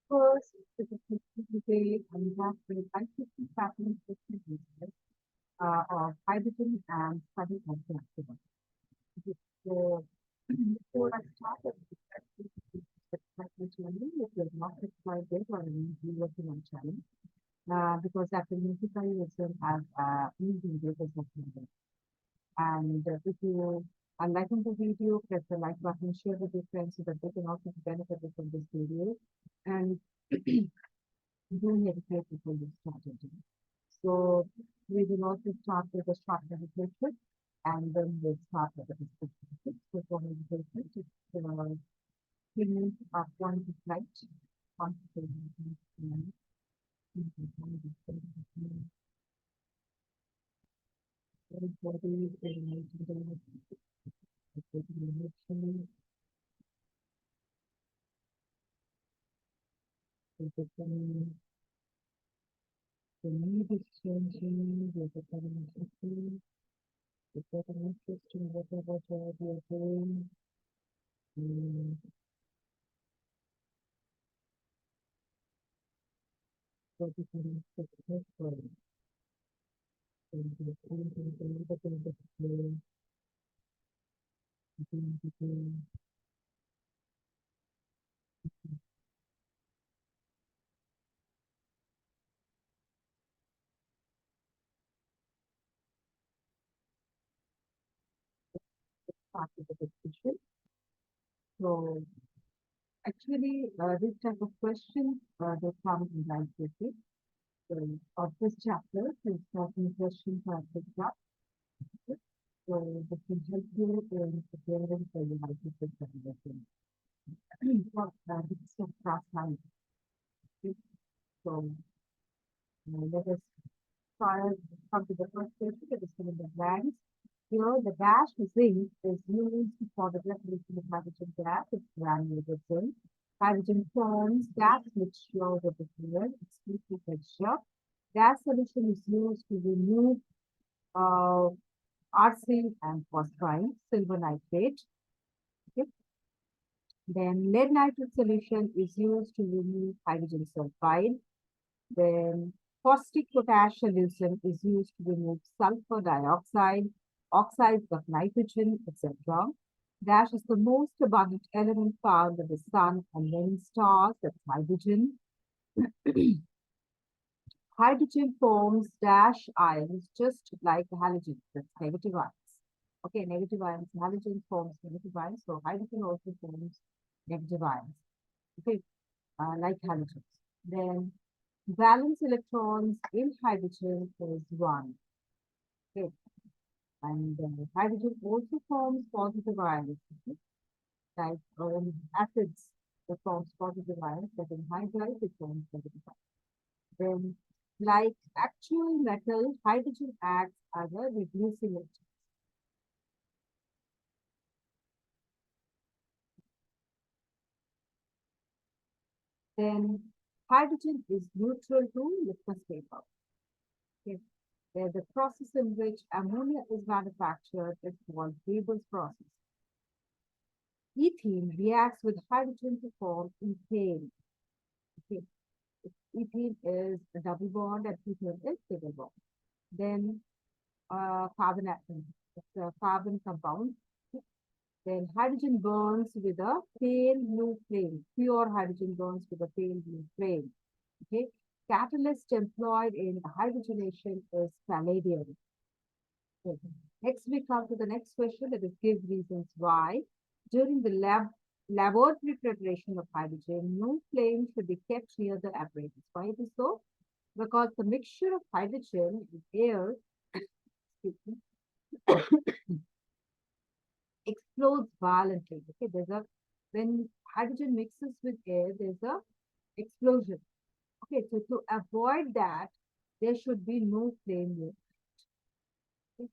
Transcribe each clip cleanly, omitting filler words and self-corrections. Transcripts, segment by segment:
First, today we have the ICSE pattern system of hydrogen and study of the accident. So, before I started the challenge, it was not quite good or we working on challenge because after notify yourself as using data software. And if you are liking the video, press the like button, share with your friends so that they can also benefit from this video. And don't hesitate before you start it. So we will also start with a short meditation and then we'll start with the discussion. So for meditation, just 3 minutes of one to flight, concentration. The need is changing, there's a becoming it's an interest in whatever job you're doing. What you can expect for it. And the point in the other thing that you start with the discussion. So actually, this type of questions they come in line with it. So of this chapter, is starting questions are picked up. So this can help you in preparing for your multiple examination. This is a class 9. So let us fire come to the first question that is given the blanks. Here, the dash zinc is used for the preparation of hydrogen gas. It's granulated zinc. Hydrogen forms gas mixture with the fluid, exclusive texture. Gas solution is used to remove arsenic and phosphine, silver nitrate. Okay. Then lead nitrate solution is used to remove hydrogen sulfide. Then caustic potash solution is used to remove sulfur dioxide, oxides of nitrogen, etc. Dash is the most abundant element found in the sun and many stars, that's hydrogen. Hydrogen forms dash ions just like halogen, that's negative ions. Okay, negative ions, halogen forms negative ions, so hydrogen also forms negative ions. Okay, like halogens. Then valence electrons in hydrogen is 1. Okay. And hydrogen also forms positive ions. Okay? Like in acids, it forms positive ions, but in hydrides, it forms negative ions. Then, like actual metal, hydrogen acts as a reducing agent. Then, hydrogen is neutral to litmus paper. Okay? Where the process in which ammonia is manufactured is called Weber's process. Ethene reacts with hydrogen to form ethane. Okay. Ethene is a double bond and ethane is single bond. Then carbon atom, it's a carbon compound. Then hydrogen burns with a pale blue flame. Pure hydrogen burns with a pale blue flame. Okay. Catalyst employed in hydrogenation is palladium. Okay. Next, we come to the next question, that is give reasons why. During the laboratory preparation of hydrogen, no flame should be kept near the apparatus. Why it is so? Because the mixture of hydrogen with air explodes violently. Okay, when hydrogen mixes with air, there's a explosion. Okay, so to avoid that, there should be no flame here.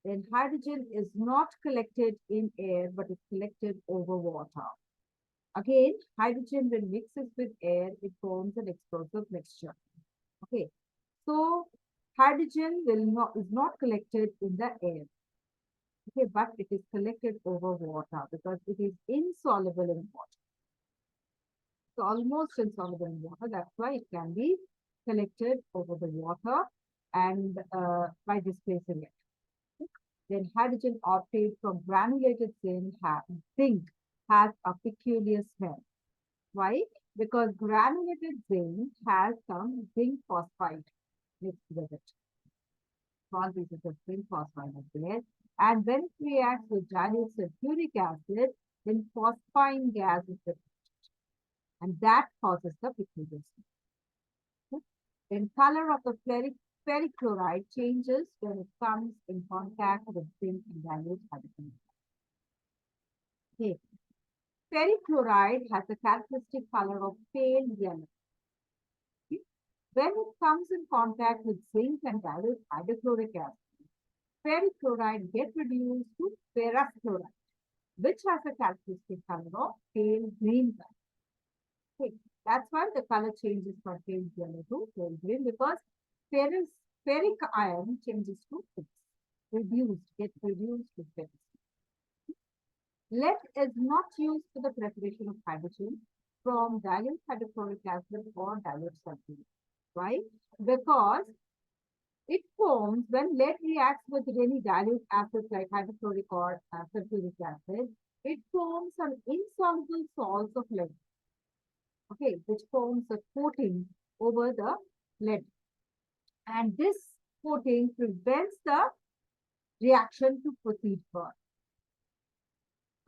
Then hydrogen is not collected in air, but is collected over water. Again, hydrogen when mixes with air, it forms an explosive mixture. Okay, so hydrogen is not collected in the air. Okay, but it is collected over water because it is insoluble in water. So almost insoluble in water. That's why it can be collected over the water and by displacing it. Then hydrogen obtained from granulated zinc has a peculiar smell. Why? Because granulated zinc has some zinc phosphide mixed with it. Small pieces of zinc phosphide are there. And when it reacts with dilute sulfuric acid, then phosphine gas is produced. And that causes the peculiar smell. Then color of the ferric chloride changes when it comes in contact with zinc and dilute hydrogen. Okay. Ferric chloride has a characteristic color of pale yellow. Okay. When it comes in contact with zinc and dilute hydrochloric acid, ferric chloride gets reduced to ferrous chloride, which has a characteristic color of pale green color. Okay. That's why the color changes from pale yellow to pale green, because ferric ion changes to gets reduced to ferrous. Lead is not used for the preparation of hydrogen from dilute hydrochloric acid or dilute sulfuric. Why? Because it forms when lead reacts with any dilute acids like hydrochloric or sulfuric acid, it forms some insoluble salts of lead. Okay, which forms a coating over the lead. And this coating prevents the reaction to proceed further.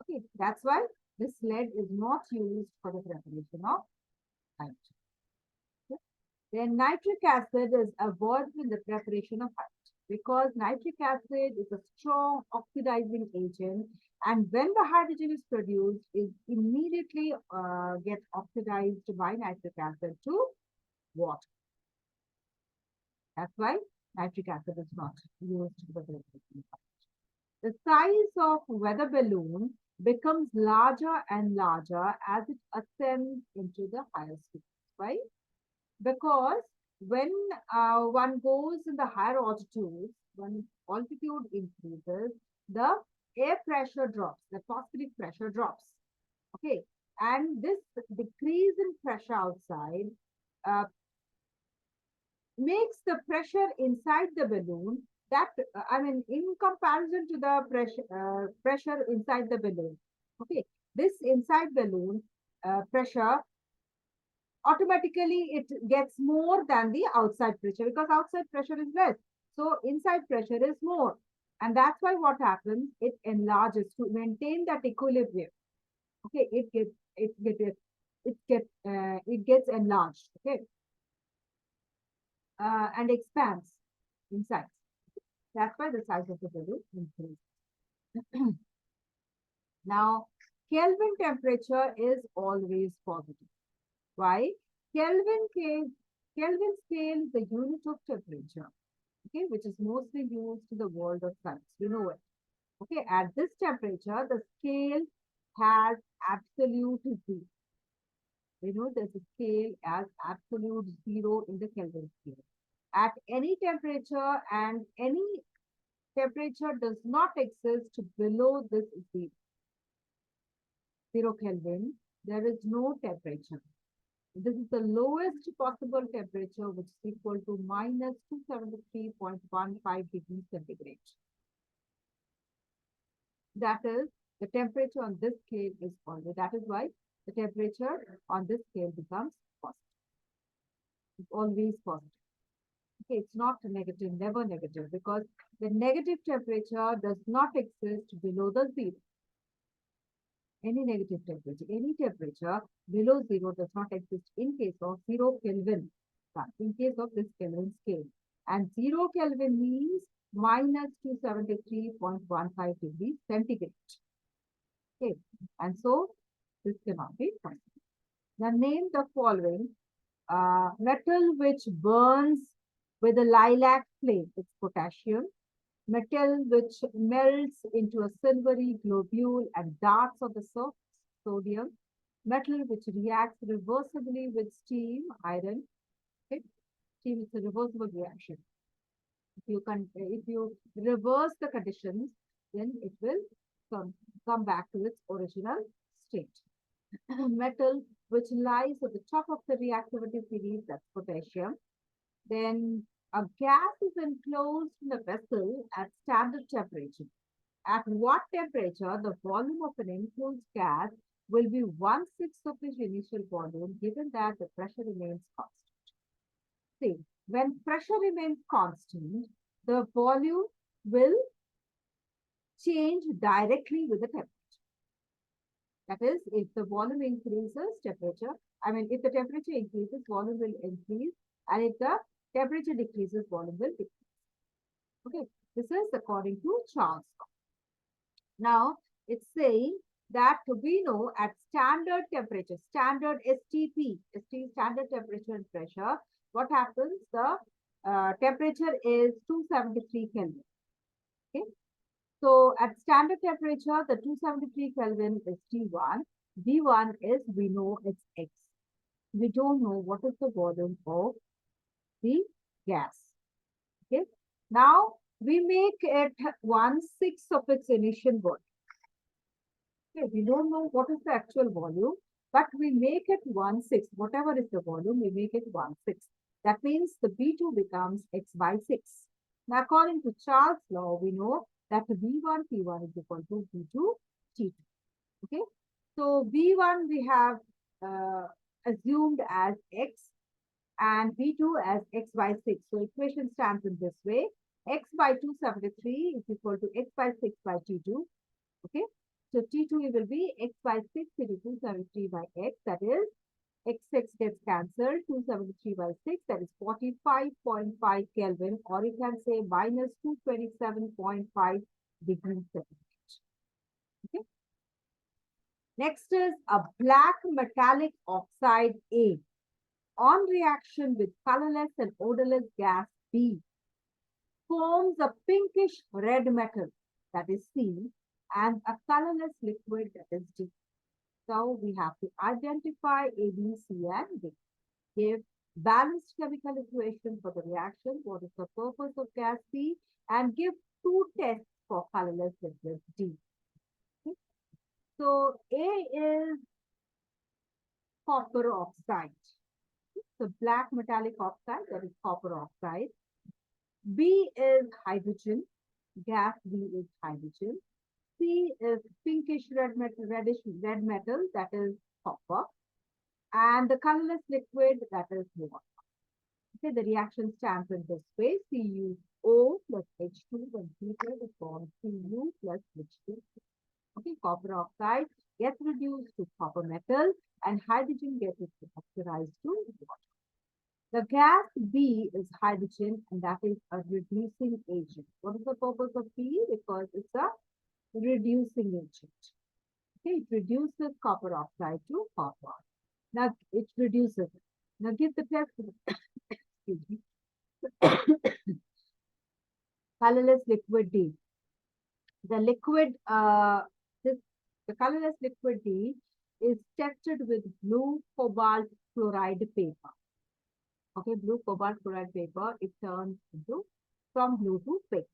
Okay, that's why this lead is not used for the preparation of hydrogen. Okay. Then nitric acid is avoided in the preparation of hydrogen because nitric acid is a strong oxidizing agent, and when the hydrogen is produced, it immediately gets oxidized by nitric acid to water. That's why nitric acid is not used for the preparation of hydrogen. The size of weather balloon becomes larger and larger as it ascends into the higher speeds. Why? Because when one goes in the higher altitudes, when altitude increases, the air pressure drops, the atmospheric pressure drops. Okay, and this decrease in pressure outside uh, makes the pressure inside the balloon that I mean, in comparison to the pressure inside the balloon. Okay, this inside balloon pressure automatically it gets more than the outside pressure because outside pressure is less. So inside pressure is more. And that's why what happens, it enlarges to maintain that equilibrium. Okay, it gets enlarged. Okay, and expands inside. That's why the size of the balloon increases. Now, Kelvin temperature is always positive. Why? Kelvin scale is the unit of temperature, okay, which is mostly used in the world of science. You know it. Okay, at this temperature, the scale has absolute zero. We know there's a scale as absolute zero in the Kelvin scale. At any temperature, and any temperature does not exist below this zero Kelvin, there is no temperature. This is the lowest possible temperature, which is equal to minus 273.15 degrees centigrade. That is, the temperature on this scale is always, that is why the temperature on this scale becomes positive. It's always positive. Okay, it's not negative, never negative, because the negative temperature does not exist below the zero. Any negative temperature, any temperature below zero does not exist in case of zero Kelvin, in case of this Kelvin scale. And zero Kelvin means minus 273.15 degrees centigrade. Okay, and so this cannot be possible. Now name the following metal which burns with a lilac flame. It's potassium. Metal which melts into a silvery globule and darts on the surface, sodium. Metal which reacts reversibly with steam, iron. Okay? Steam is a reversible reaction. If you reverse the conditions, then it will come back to its original state. metal which lies at the top of the reactivity series, that's potassium. Then a gas is enclosed in a vessel at standard temperature. At what temperature the volume of an enclosed gas will be 1/6 of its initial volume, given that the pressure remains constant. See, when pressure remains constant, the volume will change directly with the temperature. That is, if the volume increases, if the temperature increases, volume will increase, and if the temperature decreases, volume will decrease. Okay, this is according to Charles. Now, it's saying that we know at standard temperature, standard STP, standard temperature and pressure, what happens? The temperature is 273 Kelvin. Okay. So at standard temperature, the 273 Kelvin is T1. V1 is, we know it's X. We don't know what is the volume of the gas. Okay. Now, we make it 1/6 of its initial volume. Okay, we don't know what is the actual volume, but we make it 1/6. Whatever is the volume, we make it 1/6. That means the B2 becomes X by 6. Now, according to Charles' law, we know that V1 T1 is equal to V2 T2. Okay, so V1 we have assumed as X and V2 as X by 6. So equation stands in this way. X by 273 is equal to X by 6 by T2. Okay, so T2 will be X by 6 into 273 by X. That is, X gets cancelled. 273 by 6, that is 45.5 Kelvin, or you can say minus 227.5 degrees Celsius. Okay. Next is a black metallic oxide A. On reaction with colorless and odorless gas B, forms a pinkish red metal, that is C, and a colorless liquid, that is D. So we have to identify A, B, C, and D. Give balanced chemical equation for the reaction. What is the purpose of gas C? And give 2 tests for colorless liquid D. Okay. So A is copper oxide. So black metallic oxide, that is copper oxide. B is hydrogen. Gas B is hydrogen. C is pinkish reddish red metal, that is copper. And the colorless liquid, that is water. Okay, the reaction stands in this way. CuO plus H2 when heated is formed Cu plus H2. Okay, copper oxide gets reduced to copper metal and hydrogen gets oxidized to water. The gas B is hydrogen and that is a reducing agent. What is the purpose of B? Because it's a reducing agent. Okay, it reduces copper oxide to copper. Now it reduces it. Now give the test. Excuse me. Colorless liquid D. The liquid, the colorless liquid D is tested with blue cobalt fluoride paper. Okay, blue cobalt fluoride paper, it turns into from blue to pink.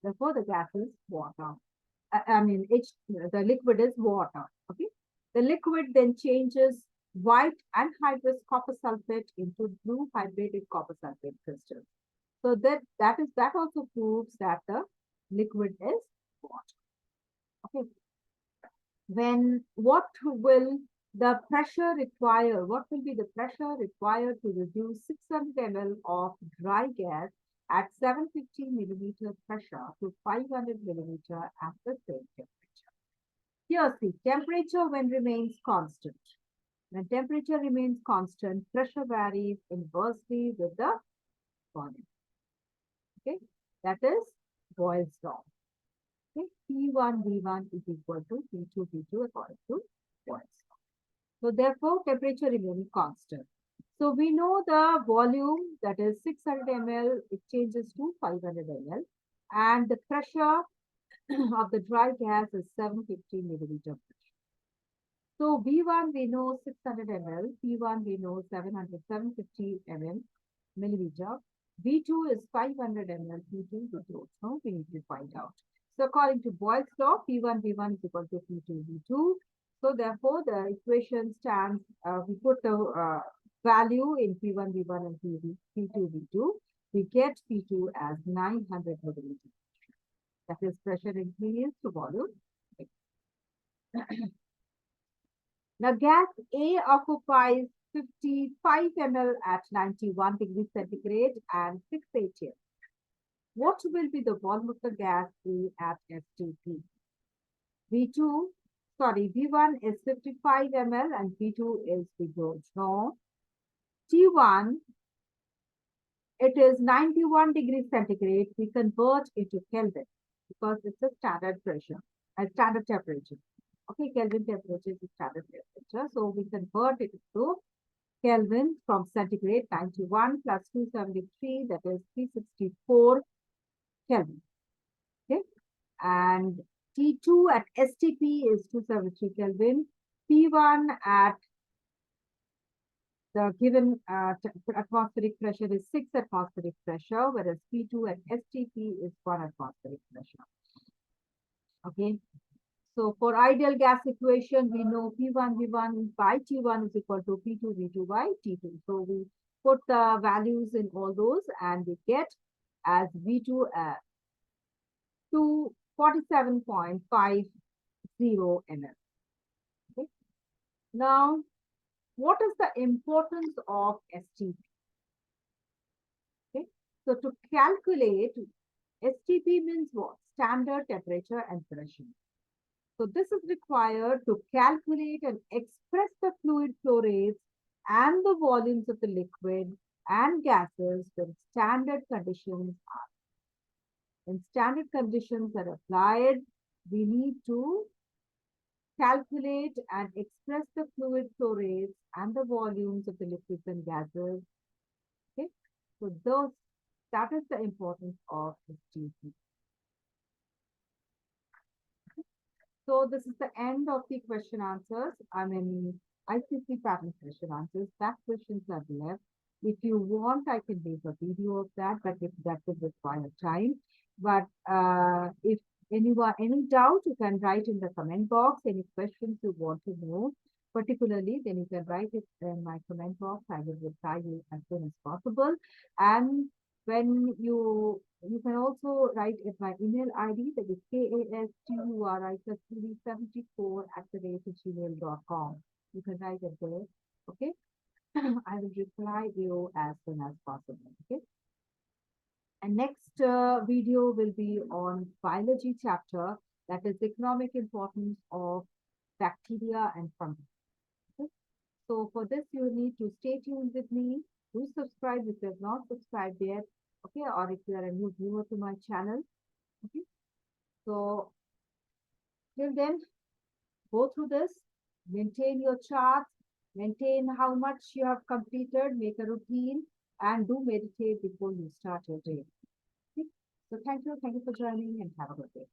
Therefore, the gas is water. The liquid is water. Okay, the liquid then changes white anhydrous copper sulfate into blue hydrated copper sulfate crystals. So that also proves that the liquid is water. Okay. What will the pressure require? What will be the pressure required to reduce 600 ml of dry gas at 750 millimeter pressure to 500 millimeter at the same temperature? Here, see, temperature when remains constant. When temperature remains constant, pressure varies inversely with the volume. Okay, that is Boyle's law. Okay, P1 V1 is equal to P2 V2 according to Boyle's law. So therefore, temperature remaining constant. So we know the volume, that is 600 ml, it changes to 500 ml, and the pressure of the dry gas is 750 milliliter pressure. So V1 we know 600 ml, P1 we know 750 milliliter, V2 is 500 ml, P2 we don't know, we need to find out. So according to Boyle's law, P1 V1 is equal to P2 V2. So therefore, the equation stands, we put the value in P1, V1 and P2, V2. We get P2 as 900 milliliters. That is pressure increase to volume. Now, gas A occupies 55 ml at 91 degrees centigrade and 6 atm. What will be the volume of the gas A at STP? V2, sorry, V1 is 55 ml and V2 is, we don't know. T1, it is 91 degrees centigrade. We convert into Kelvin because it's a standard pressure, a standard temperature. Okay, Kelvin temperature is a standard temperature. So we convert it to Kelvin from centigrade, 91 plus 273, that is 364 Kelvin. Okay, and T2 at STP is 273 Kelvin. P1 at the given atmospheric pressure is 6 atmospheric pressure, whereas P2 at STP is 1 atmospheric pressure. Okay. So for ideal gas equation, we know P1 V1 by T1 is equal to P2 V2 by T2. So we put the values in all those and we get as V2 at 247.50 ml. Okay. Now, what is the importance of STP? Okay. So to calculate, STP means what? Standard temperature and pressure. So this is required to calculate and express the fluid flow rates and the volumes of the liquid and gases when standard conditions are. When standard conditions are applied, we need to calculate and express the fluid flow rates and the volumes of the liquids and gases. Okay, so that is the importance of STP. So this is the end of the question answers. I mean, ICSE pattern question answers. That questions are left. If you want, I can make a video of that, but if that would require time. But if any doubt, you can write in the comment box. Any questions you want to know, particularly, then you can write it in my comment box. I will reply you as soon as possible. And when you can also write at my email ID, that is kasturi74@gmail.com. You can write it there. Okay. I will reply you as soon as possible. Okay. And next video will be on biology chapter, that is economic importance of bacteria and fungi. Okay. So for this, you need to stay tuned with me. Do subscribe if you have not subscribed yet. Okay, or if you are a new viewer to my channel. Okay. So till then, go through this, maintain your charts, maintain how much you have completed, make a routine, and do meditate before you start your day. Okay? So thank you for joining and have a good day.